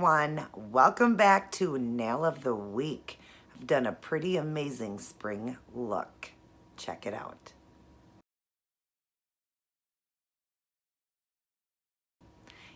everyone. Welcome back to Nail of the Week. I've done a pretty amazing spring look. Check it out.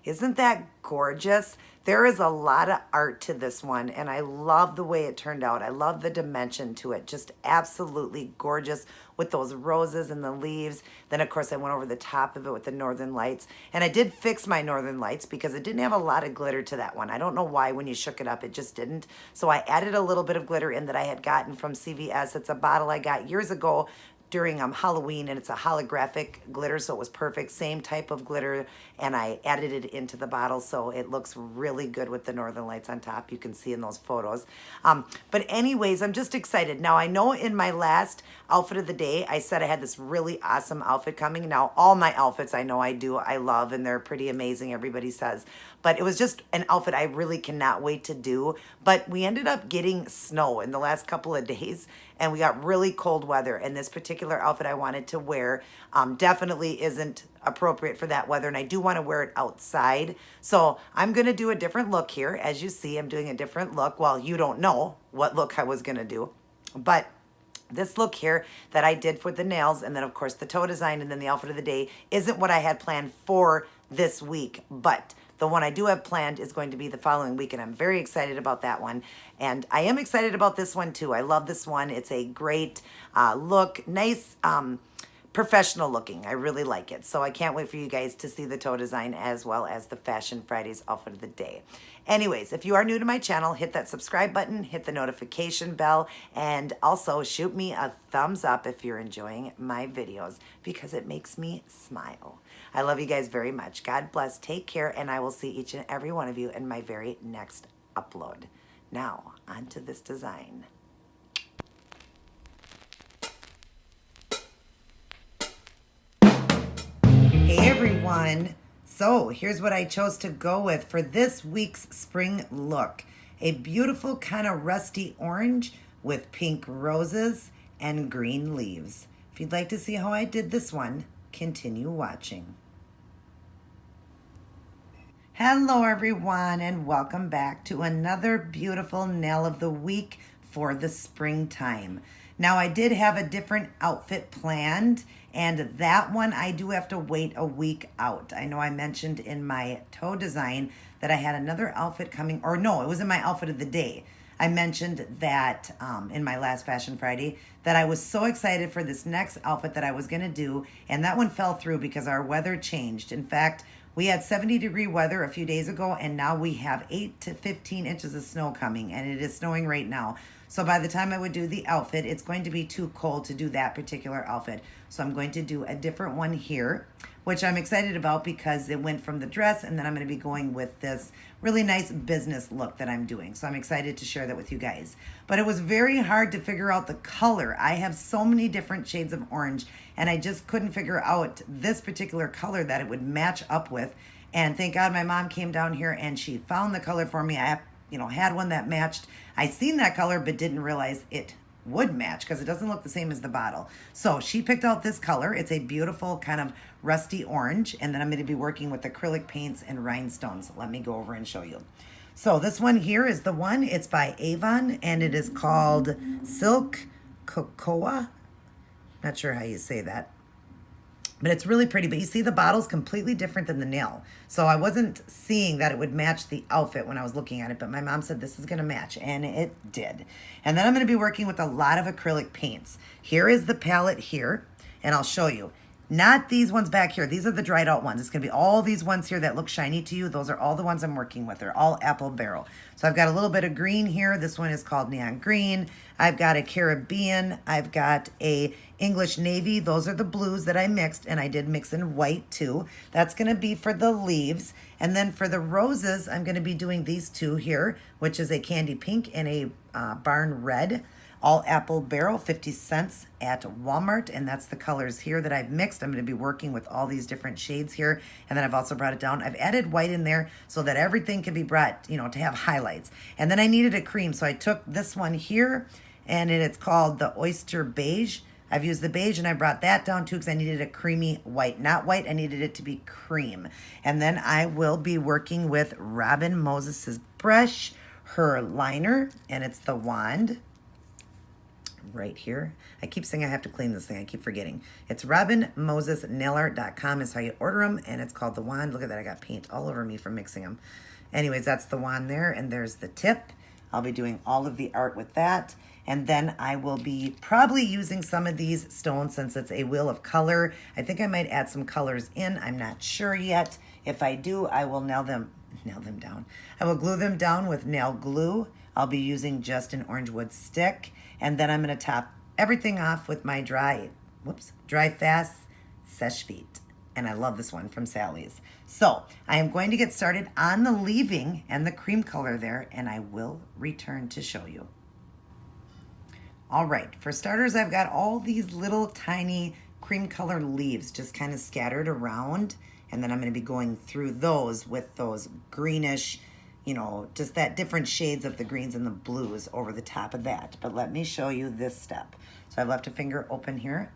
Isn't that gorgeous? There is a lot of art to this one, and I love the way it turned out. I love the dimension to it. Just absolutely gorgeous with those roses and the leaves. Then, of course, I went over the top of it with the Northern Lights. And I did fix my Northern Lights because it didn't have a lot of glitter to that one. I don't know why when you shook it up, it just didn't. So I added a little bit of glitter in that I had gotten from CVS. It's a bottle I got years ago during Halloween, and it's a holographic glitter, so it was perfect. Same type of glitter, and I added it into the bottle, so it looks really good with the Northern Lights on top. You can see in those photos. But anyways, I'm just excited. Now, I know in my last outfit of the day, I said I had this really awesome outfit coming. Now, all my outfits I know I love, and they're pretty amazing, everybody says. But it was just an outfit I really cannot wait to do. But we ended up getting snow in the last couple of days, and we got really cold weather. And this particular outfit I wanted to wear definitely isn't appropriate for that weather, and I do want to wear it outside. So I'm going to do a different look here. As you see, I'm doing a different look. Well, you don't know what look I was going to do, but this look here that I did for the nails, and then of course the toe design, and then the outfit of the day isn't what I had planned for this week, but the one I do have planned is going to be the following week, and I'm very excited about that one. And I am excited about this one too. I love this one. It's a great look, nice, professional looking. I really like it. So I can't wait for you guys to see the toe design as well as the Fashion Fridays outfit of the day. Anyways, if you are new to my channel, hit that subscribe button, hit the notification bell, and also shoot me a thumbs up if you're enjoying my videos because it makes me smile. I love you guys very much. God bless. Take care, and I will see each and every one of you in my very next upload. Now, on to this design. Hey everyone, so here's what I chose to go with for this week's spring look. A beautiful kind of rusty orange with pink roses and green leaves. If you'd like to see how I did this one, continue watching. Hello everyone, and welcome back to another beautiful nail of the week for the springtime. Now, I did have a different outfit planned, and that one I do have to wait a week out. I know I mentioned in my toe design that I had another outfit coming, or no, it was in my outfit of the day. I mentioned that in my last Fashion Friday that I was so excited for this next outfit that I was going to do, and that one fell through because our weather changed. In fact, we had 70-degree weather a few days ago, and now we have 8 to 15 inches of snow coming, and it is snowing right now. So by the time I would do the outfit, it's going to be too cold to do that particular outfit. So I'm going to do a different one here, which I'm excited about because it went from the dress, and then I'm going to be going with this really nice business look that I'm doing. So I'm excited to share that with you guys. But it was very hard to figure out the color. I have so many different shades of orange, and I just couldn't figure out this particular color that it would match up with. And thank God my mom came down here and she found the color for me. I had one that matched. I seen that color but didn't realize it would match because it doesn't look the same as the bottle. So she picked out this color. It's a beautiful kind of rusty orange, and then I'm going to be working with acrylic paints and rhinestones. Let me go over and show you. So this one here is the one. It's by Avon, and it is called Silk Cocoa. Not sure how you say that, but it's really pretty. But you see the bottle's completely different than the nail. So I wasn't seeing that it would match the outfit when I was looking at it, but my mom said this is going to match, and it did. And then I'm going to be working with a lot of acrylic paints. Here is the palette here, and I'll show you. Not these ones back here. These are the dried out ones. It's going to be all these ones here that look shiny to you. Those are all the ones I'm working with. They're all apple barrel. So I've got a little bit of green here. This one is called neon green. I've got a Caribbean. I've got a English navy. Those are the blues that I mixed, and I did mix in white too. That's going to be for the leaves. And then for the roses, I'm going to be doing these two here, which is a candy pink and a barn red. All apple barrel, 50 cents at Walmart, and that's the colors here that I've mixed. I'm going to be working with all these different shades here, and then I've also brought it down. I've added white in there so that everything can be brought, to have highlights. And then I needed a cream, so I took this one here, and it's called the Oyster beige. I've used the beige and I brought that down too because I needed a creamy white. Not white, I needed it to be cream. And then I will be working with Robin Moses's brush, her liner, and it's the wand right here. I keep saying I have to clean this thing. I keep forgetting. It's robinmosesnailart.com is how you order them, and it's called the wand. Look at that. I got paint all over me from mixing them. Anyways, that's the wand there, and there's the tip. I'll be doing all of the art with that. And then I will be probably using some of these stones since it's a wheel of color. I think I might add some colors in. I'm not sure yet. If I do, I will nail them down. I will glue them down with nail glue. I'll be using just an orange wood stick. And then I'm going to top everything off with my dry fast Seche vite. And I love this one from Sally's. So I am going to get started on the leaving and the cream color there, and I will return to show you. All right, for starters, I've got all these little tiny cream color leaves just kind of scattered around, and then I'm going to be going through those with those greenish, you know, just that different shades of the greens and the blues over the top of that. But let me show you this step. So I've left a finger open here.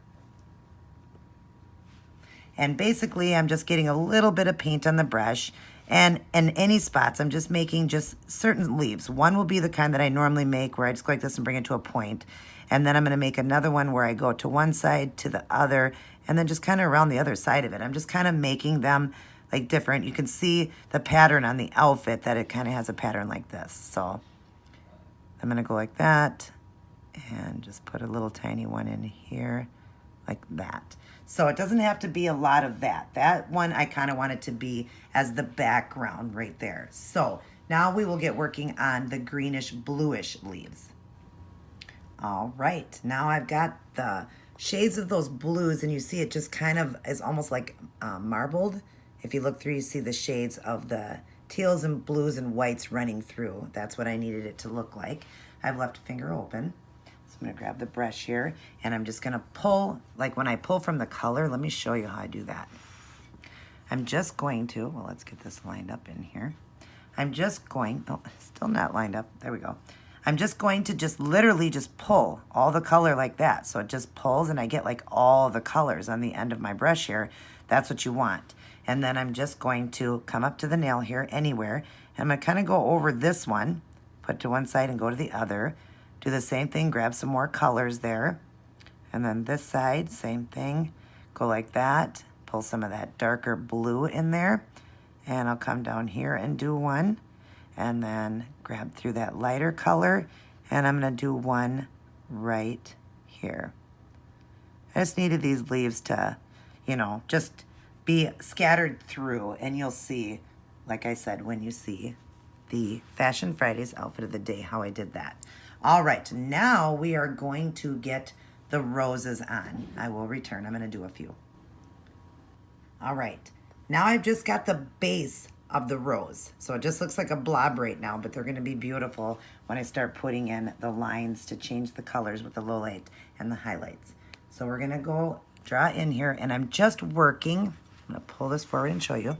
And basically, I'm just getting a little bit of paint on the brush. And in any spots, I'm just making just certain leaves. One will be the kind that I normally make where I just go like this and bring it to a point. And then I'm going to make another one where I go to one side, to the other, and then just kind of around the other side of it. I'm just kind of making them like different. You can see the pattern on the outfit that it kind of has a pattern like this. So I'm going to go like that and just put a little tiny one in here like that. So it doesn't have to be a lot of that. That one I kind of want it to be as the background right there. So now we will get working on the greenish bluish leaves. All right, now I've got the shades of those blues, and you see it just kind of is almost like marbled. If you look through, you see the shades of the teals and blues and whites running through. That's what I needed it to look like. I've left a finger open. So I'm gonna grab the brush here, and I'm just gonna pull, like when I pull from the color, let me show you how I do that. I'm just going to, well, let's get this lined up in here. I'm just going, oh, still not lined up, there we go. I'm just going to just literally just pull all the color like that. So it just pulls and I get like all the colors on the end of my brush here. That's what you want. And then I'm just going to come up to the nail here anywhere. And I'm gonna kind of go over this one, put to one side and go to the other. Do the same thing, grab some more colors there. And then this side, same thing. Go like that, pull some of that darker blue in there. And I'll come down here and do one. And then grab through that lighter color, and I'm gonna do one right here. I just needed these leaves to, you know, just be scattered through, and you'll see, like I said, when you see the Fashion Fridays outfit of the day, how I did that. All right, now we are going to get the roses on. I will return, I'm gonna do a few. All right, now I've just got the base of the rose. So it just looks like a blob right now, but they're gonna be beautiful when I start putting in the lines to change the colors with the low light and the highlights. So we're gonna go draw in here, and I'm just working, I'm gonna pull this forward and show you.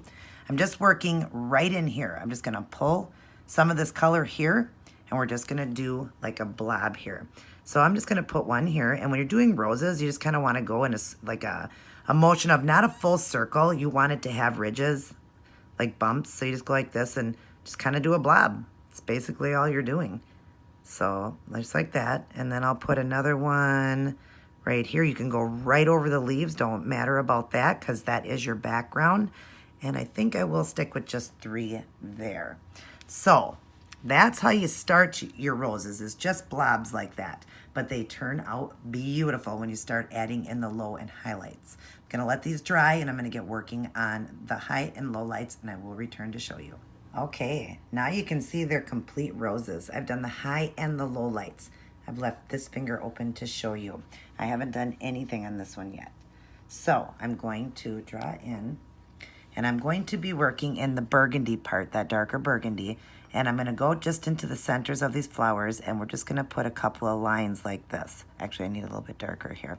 I'm just working right in here. I'm just gonna pull some of this color here, and we're just gonna do like a blob here. So I'm just gonna put one here, and when you're doing roses, you just kinda wanna go in a motion of not a full circle. You want it to have ridges, like bumps, so you just go like this and just kind of do a blob. It's basically all you're doing. So just like that, and then I'll put another one right here. You can go right over the leaves, don't matter about that because that is your background. And I think I will stick with just 3 there. So that's how you start your roses, is just blobs like that. But they turn out beautiful when you start adding in the low and highlights. I'm gonna let these dry, and I'm gonna get working on the high and low lights, and I will return to show you. Okay, now you can see they're complete roses. I've done the high and the low lights. I've left this finger open to show you. I haven't done anything on this one yet. So I'm going to draw in, and I'm going to be working in the burgundy part, that darker burgundy, and I'm gonna go just into the centers of these flowers, and we're just gonna put a couple of lines like this. Actually, I need a little bit darker here.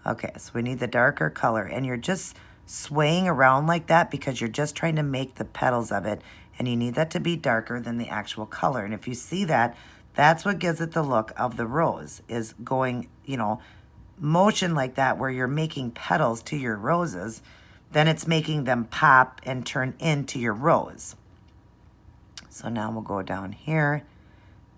Okay, so we need the darker color, and you're just swaying around like that because you're just trying to make the petals of it, and you need that to be darker than the actual color. And if you see that, that's what gives it the look of the rose, is going, you know, motion like that where you're making petals to your roses, then it's making them pop and turn into your rose. So now we'll go down here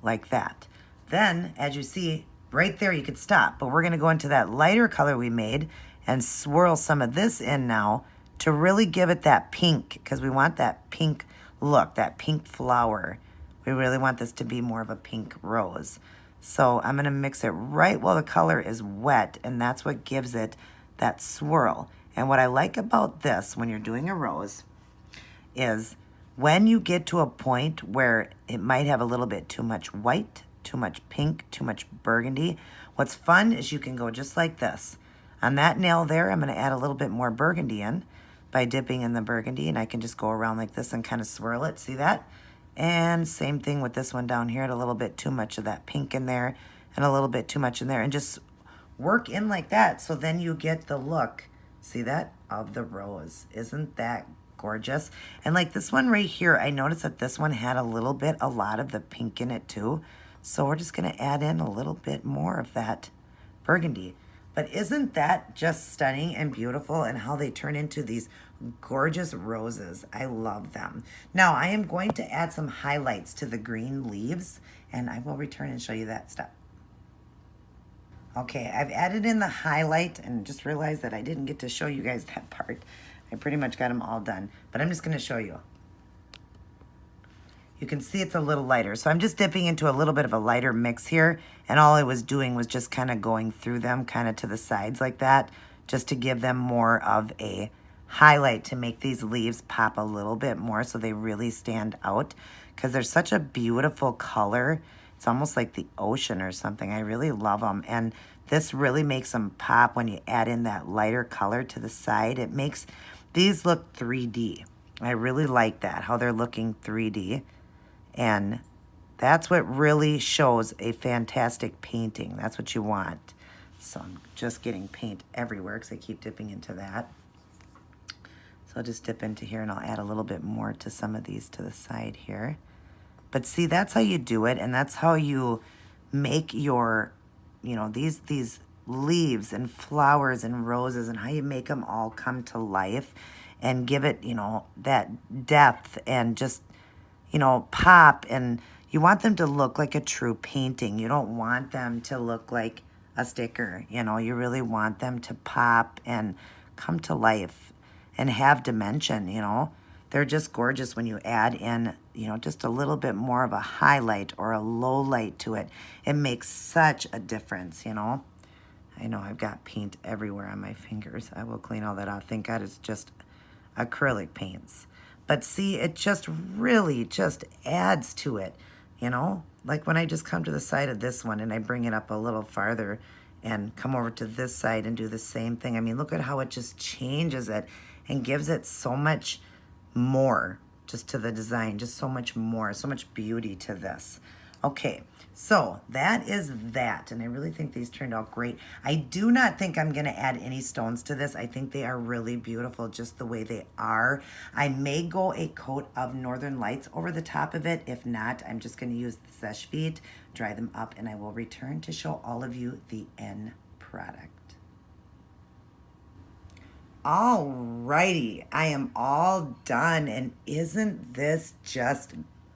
like that. Then, as you see, right there you could stop, but we're gonna go into that lighter color we made and swirl some of this in now to really give it that pink, because we want that pink look, that pink flower. We really want this to be more of a pink rose. So I'm gonna mix it right while the color is wet, and that's what gives it that swirl. And what I like about this when you're doing a rose is when you get to a point where it might have a little bit too much white, too much pink, too much burgundy, what's fun is you can go just like this. On that nail there, I'm gonna add a little bit more burgundy in by dipping in the burgundy, and I can just go around like this and kind of swirl it, see that? And same thing with this one down here, a little bit too much of that pink in there and a little bit too much in there, and just work in like that, so then you get the look, see that, of the rose. Isn't that gorgeous? And like this one right here, I noticed that this one had a lot of the pink in it too, so we're just gonna add in a little bit more of that burgundy. But isn't that just stunning and beautiful, and how they turn into these gorgeous roses? I love them. Now I am going to add some highlights to the green leaves, and I will return and show you that step. Okay, I've added in the highlight and just realized that I didn't get to show you guys that part. I pretty much got them all done, but I'm just gonna show you. You can see it's a little lighter. So I'm just dipping into a little bit of a lighter mix here, and all I was doing was just kind of going through them kind of to the sides like that, just to give them more of a highlight, to make these leaves pop a little bit more so they really stand out, because they're such a beautiful color. It's almost like the ocean or something. I really love them, and this really makes them pop when you add in that lighter color to the side. It makes these look 3D. I really like that, how they're looking 3D. And that's what really shows a fantastic painting. That's what you want. So I'm just getting paint everywhere because I keep dipping into that. So I'll just dip into here, and I'll add a little bit more to some of these to the side here. But see, that's how you do it, and that's how you make your, you know, these leaves and flowers and roses, and how you make them all come to life and give it, you know, that depth and just, you know, pop. And you want them to look like a true painting. You don't want them to look like a sticker, you know. You really want them to pop and come to life and have dimension, you know. They're just gorgeous when you add in, you know, just a little bit more of a highlight or a low light to it. It makes such a difference, you know. I know I've got paint everywhere on my fingers. I will clean all that off. Thank God it's just acrylic paints. But see, it just really just adds to it, you know? Like when I just come to the side of this one and I bring it up a little farther and come over to this side and do the same thing. I mean, look at how it just changes it and gives it so much more just to the design, just so much more, so much beauty to this. Okay, so that is that, and I really think these turned out great. I do not think I'm gonna add any stones to this. I think they are really beautiful just the way they are. I may go a coat of Northern Lights over the top of it. If not, I'm just gonna use the Seche vite, dry them up, and I will return to show all of you the end product. Alrighty, I am all done, and isn't this just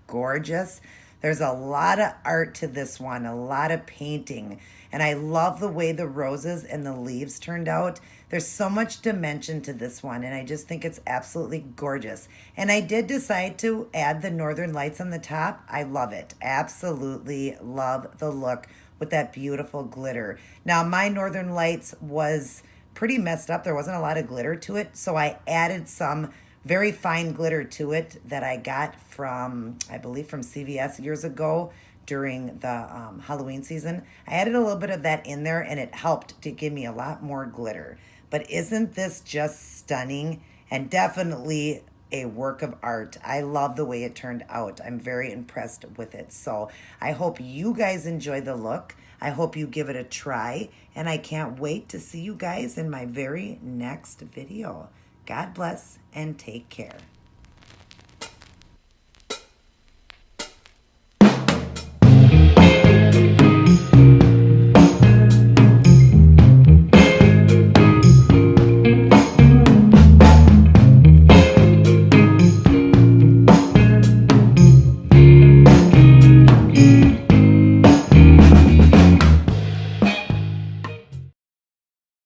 gorgeous? There's a lot of art to this one, a lot of painting, and I love the way the roses and the leaves turned out. There's so much dimension to this one, and I just think it's absolutely gorgeous. And I did decide to add the Northern Lights on the top. I love it. Absolutely love the look with that beautiful glitter. Now, my Northern Lights was pretty messed up. There wasn't a lot of glitter to it, so I added some very fine glitter to it that I got from, I believe, from CVS years ago during the Halloween season. I added a little bit of that in there, and it helped to give me a lot more glitter. But isn't this just stunning, and definitely a work of art? I love the way it turned out. I'm very impressed with it. So I hope you guys enjoy the look. I hope you give it a try, and I can't wait to see you guys in my very next video. God bless and take care.